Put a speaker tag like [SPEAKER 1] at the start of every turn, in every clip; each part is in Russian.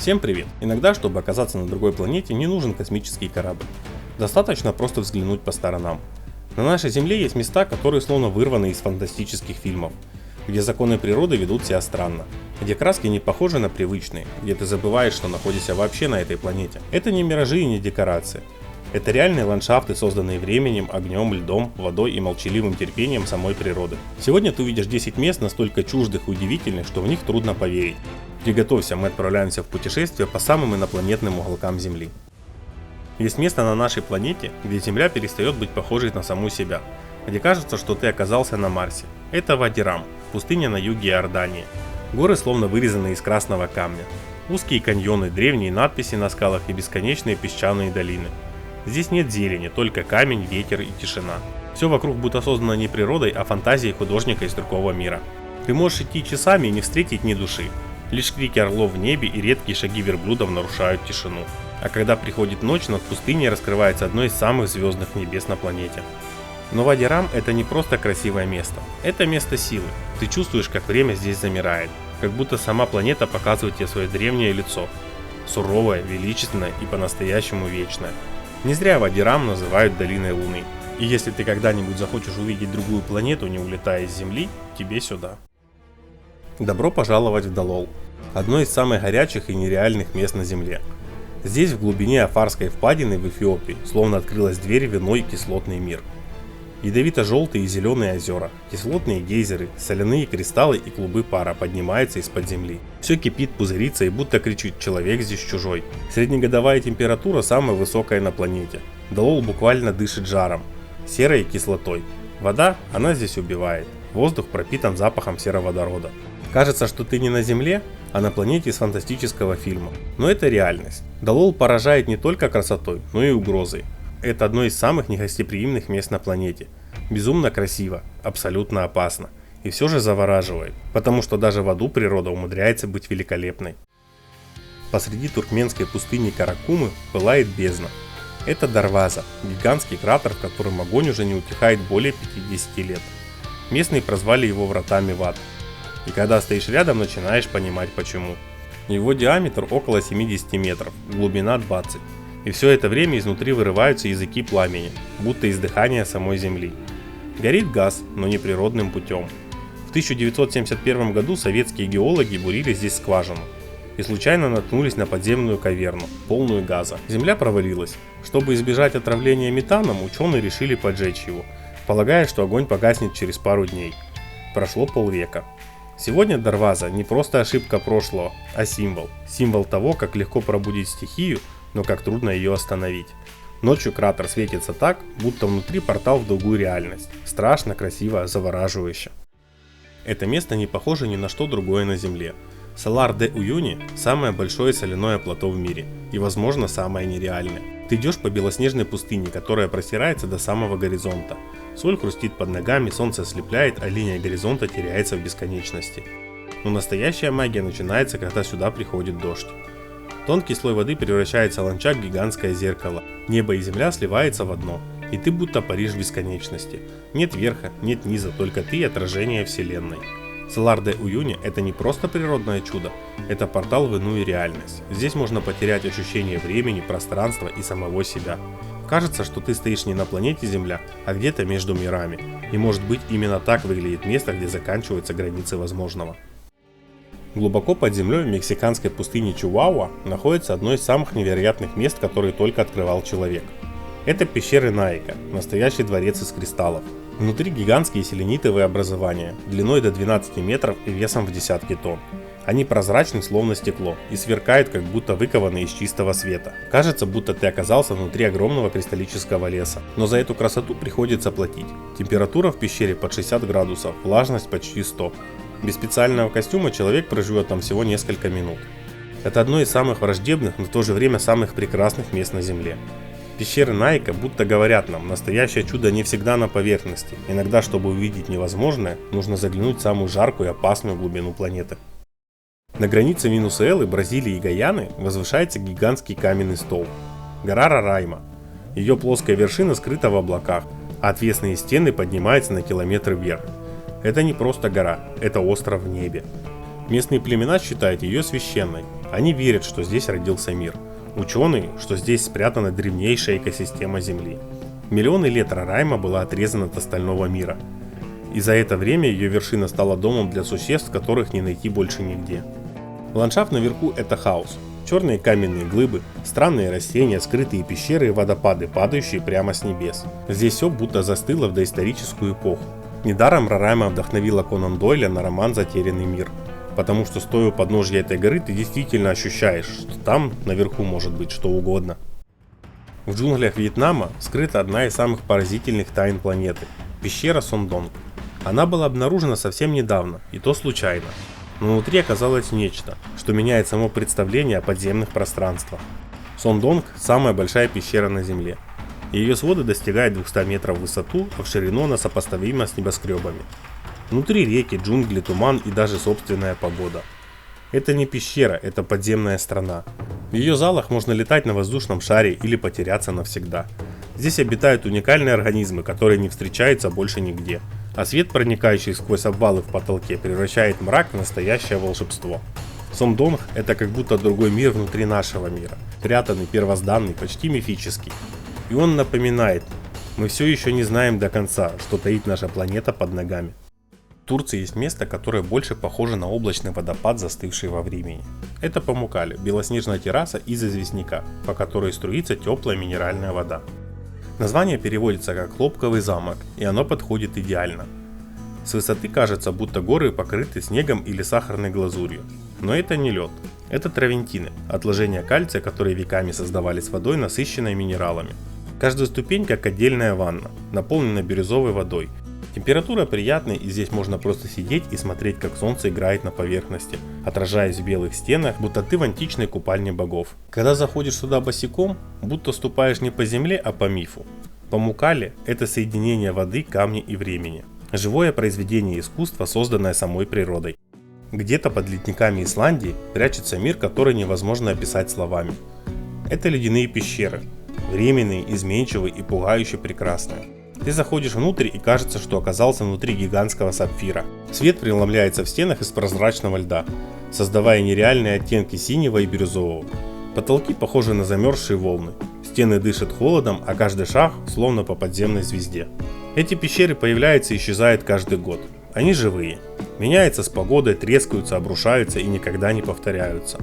[SPEAKER 1] Всем привет! Иногда, чтобы оказаться на другой планете, не нужен космический корабль. Достаточно просто взглянуть по сторонам. На нашей Земле есть места, которые словно вырваны из фантастических фильмов, где законы природы ведут себя странно, где краски не похожи на привычные, где ты забываешь, что находишься вообще на этой планете. Это не миражи и не декорации. Это реальные ландшафты, созданные временем, огнем, льдом, водой и молчаливым терпением самой природы. Сегодня ты увидишь 10 мест настолько чуждых и удивительных, что в них трудно поверить. Приготовься, мы отправляемся в путешествие по самым инопланетным уголкам Земли. Есть место на нашей планете, где Земля перестает быть похожей на саму себя, где кажется, что ты оказался на Марсе. Это Вади Рам, пустыня на юге Иордании. Горы словно вырезаны из красного камня. Узкие каньоны, древние надписи на скалах и бесконечные песчаные долины. Здесь нет зелени, только камень, ветер и тишина. Все вокруг будто создано не природой, а фантазией художника из другого мира. Ты можешь идти часами и не встретить ни души. Лишь крики орлов в небе и редкие шаги верблюдов нарушают тишину. А когда приходит ночь, над пустыней раскрывается одно из самых звездных небес на планете. Но Вади Рам — это не просто красивое место, это место силы. Ты чувствуешь, как время здесь замирает, как будто сама планета показывает тебе свое древнее лицо. Суровое, величественное и по-настоящему вечное. Не зря Вади Рам называют долиной Луны. И если ты когда-нибудь захочешь увидеть другую планету, не улетая из Земли, тебе сюда. Добро пожаловать в Далол, одно из самых горячих и нереальных мест на Земле. Здесь, в глубине Афарской впадины в Эфиопии, словно открылась дверь в иной кислотный мир. Ядовито-желтые и зеленые озера, кислотные гейзеры, соляные кристаллы и клубы пара поднимаются из-под земли. Все кипит, пузырится и будто кричит: «Человек здесь чужой». Среднегодовая температура самая высокая на планете. Далол буквально дышит жаром, серой кислотой. Вода, она здесь убивает. Воздух пропитан запахом сероводорода. Кажется, что ты не на Земле, а на планете из фантастического фильма. Но это реальность. Далол поражает не только красотой, но и угрозой. Это одно из самых негостеприимных мест на планете. Безумно красиво, абсолютно опасно. И все же завораживает, потому что даже в аду природа умудряется быть великолепной. Посреди туркменской пустыни Каракумы пылает бездна. Это Дарваза, гигантский кратер, в котором огонь уже не утихает более 50 лет. Местные прозвали его вратами в ад. И когда стоишь рядом, начинаешь понимать почему. Его диаметр около 70 метров, глубина 20. И все это время изнутри вырываются языки пламени, будто из дыхания самой Земли. Горит газ, но не природным путем. В 1971 году советские геологи бурили здесь скважину и случайно наткнулись на подземную каверну, полную газа. Земля провалилась. Чтобы избежать отравления метаном, ученые решили поджечь его, полагая, что огонь погаснет через пару дней. Прошло полвека. Сегодня Дарваза не просто ошибка прошлого, а символ. Символ того, как легко пробудить стихию, но как трудно ее остановить. Ночью кратер светится так, будто внутри портал в другую реальность. Страшно, красиво, завораживающе. Это место не похоже ни на что другое на Земле. Салар де Уюни – самое большое соляное плато в мире и, возможно, самое нереальное. Ты идешь по белоснежной пустыне, которая простирается до самого горизонта. Соль хрустит под ногами, солнце ослепляет, а линия горизонта теряется в бесконечности. Но настоящая магия начинается, когда сюда приходит дождь. Тонкий слой воды превращается в ландшафт в гигантское зеркало. Небо и земля сливаются в одно, и ты будто паришь в бесконечности. Нет верха, нет низа, только ты и отражение вселенной. Салар де Уюни – это не просто природное чудо, это портал в иную реальность. Здесь можно потерять ощущение времени, пространства и самого себя. Кажется, что ты стоишь не на планете Земля, а где-то между мирами. И может быть именно так выглядит место, где заканчиваются границы возможного. Глубоко под землей в мексиканской пустыне Чиуауа находится одно из самых невероятных мест, которые только открывал человек. Это пещеры Наика, настоящий дворец из кристаллов. Внутри гигантские селенитовые образования, длиной до 12 метров и весом в десятки тонн. Они прозрачны, словно стекло, и сверкают, как будто выкованы из чистого света. Кажется, будто ты оказался внутри огромного кристаллического леса. Но за эту красоту приходится платить. Температура в пещере под 60 градусов, влажность почти 100. Без специального костюма человек проживет там всего несколько минут. Это одно из самых враждебных, но в то же время самых прекрасных мест на Земле. Пещеры Наика будто говорят нам, настоящее чудо не всегда на поверхности. Иногда, чтобы увидеть невозможное, нужно заглянуть в самую жаркую и опасную глубину планеты. На границе Венесуэлы, Бразилии и Гаяны возвышается гигантский каменный столб – гора Рарайма. Ее плоская вершина скрыта в облаках, а отвесные стены поднимаются на километры вверх. Это не просто гора, это остров в небе. Местные племена считают ее священной, Они верят, что здесь родился мир. Ученые, что здесь спрятана древнейшая экосистема Земли. Миллионы лет Рорайма была отрезана от остального мира. И за это время ее вершина стала домом для существ, которых не найти больше нигде. Ландшафт наверху – это хаос. Черные каменные глыбы, странные растения, скрытые пещеры и водопады, падающие прямо с небес. Здесь все будто застыло в доисторическую эпоху. Недаром Рорайма вдохновила Конан Дойля на роман «Затерянный мир». Потому что, стоя у подножья этой горы, ты действительно ощущаешь, что там наверху может быть что угодно. В джунглях Вьетнама скрыта одна из самых поразительных тайн планеты – пещера Сондонг. Она была обнаружена совсем недавно, и то случайно. Но внутри оказалось нечто, что меняет само представление о подземных пространствах. Сондонг – самая большая пещера на Земле. Ее своды достигают 200 метров в высоту, а в ширину она сопоставима с небоскребами. Внутри реки, джунгли, туман и даже собственная погода. Это не пещера, это подземная страна. В ее залах можно летать на воздушном шаре или потеряться навсегда. Здесь обитают уникальные организмы, которые не встречаются больше нигде. А свет, проникающий сквозь обвалы в потолке, превращает мрак в настоящее волшебство. Сондонг – это как будто другой мир внутри нашего мира. Прятанный, первозданный, почти мифический. И он напоминает, мы все еще не знаем до конца, что таит наша планета под ногами. В Турции есть место, которое больше похоже на облачный водопад, застывший во времени. Это Памуккале, белоснежная терраса из известняка, по которой струится теплая минеральная вода. Название переводится как «хлопковый замок», и оно подходит идеально. С высоты кажется, будто горы покрыты снегом или сахарной глазурью. Но это не лед. Это травентины, отложения кальция, которые веками создавались водой, насыщенной минералами. Каждая ступень как отдельная ванна, наполнена бирюзовой водой. Температура приятная, и здесь можно просто сидеть и смотреть, как солнце играет на поверхности, отражаясь в белых стенах, будто ты в античной купальне богов. Когда заходишь сюда босиком, будто ступаешь не по земле, а по мифу. Памуккале – это соединение воды, камня и времени. Живое произведение искусства, созданное самой природой. Где-то под ледниками Исландии прячется мир, который невозможно описать словами. Это ледяные пещеры, временные, изменчивые и пугающе прекрасные. Ты заходишь внутрь и кажется, что оказался внутри гигантского сапфира. Свет преломляется в стенах из прозрачного льда, создавая нереальные оттенки синего и бирюзового. Потолки похожи на замерзшие волны. Стены дышат холодом, а каждый шаг словно по подземной звезде. Эти пещеры появляются и исчезают каждый год. Они живые. Меняются с погодой, трескаются, обрушаются и никогда не повторяются.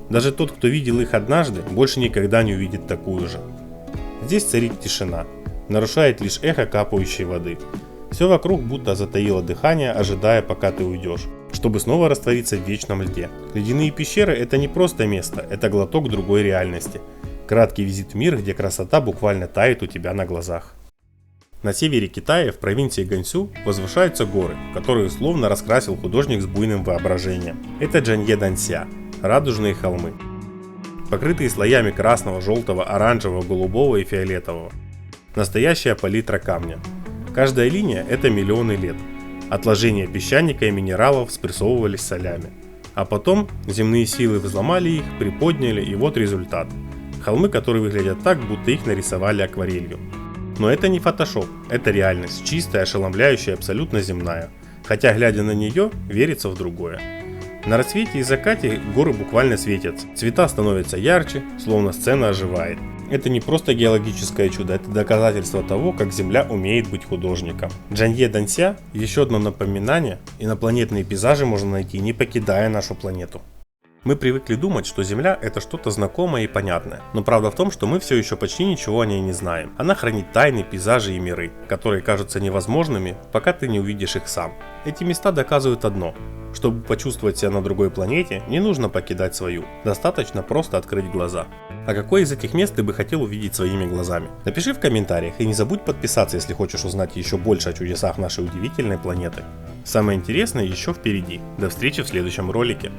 [SPEAKER 1] Даже тот, кто видел их однажды, больше никогда не увидит такую же. Здесь царит тишина. Нарушает лишь эхо капающей воды. Все вокруг будто затаило дыхание, ожидая, пока ты уйдешь, чтобы снова раствориться в вечном льде. Ледяные пещеры – это не просто место, это глоток другой реальности. Краткий визит в мир, где красота буквально тает у тебя на глазах. На севере Китая, в провинции Гансю, возвышаются горы, которые словно раскрасил художник с буйным воображением. Это Джанье-Данься – радужные холмы, покрытые слоями красного, желтого, оранжевого, голубого и фиолетового. Настоящая палитра камня. Каждая линия – это миллионы лет. Отложения песчаника и минералов спрессовывались солями. А потом земные силы взломали их, приподняли, и вот результат. Холмы, которые выглядят так, будто их нарисовали акварелью. Но это не фотошоп, это реальность, чистая, ошеломляющая, абсолютно земная. Хотя, глядя на нее, верится в другое. На рассвете и закате горы буквально светятся, цвета становятся ярче, словно сцена оживает. Это не просто геологическое чудо, это доказательство того, как Земля умеет быть художником. Джанье-Данься – еще одно напоминание, инопланетные пейзажи можно найти, не покидая нашу планету. Мы привыкли думать, что Земля – это что-то знакомое и понятное, но правда в том, что мы все еще почти ничего о ней не знаем. Она хранит тайны, пейзажи и миры, которые кажутся невозможными, пока ты не увидишь их сам. Эти места доказывают одно – чтобы почувствовать себя на другой планете, не нужно покидать свою, достаточно просто открыть глаза. А какое из этих мест ты бы хотел увидеть своими глазами? Напиши в комментариях и не забудь подписаться, если хочешь узнать еще больше о чудесах нашей удивительной планеты. Самое интересное еще впереди. До встречи в следующем ролике.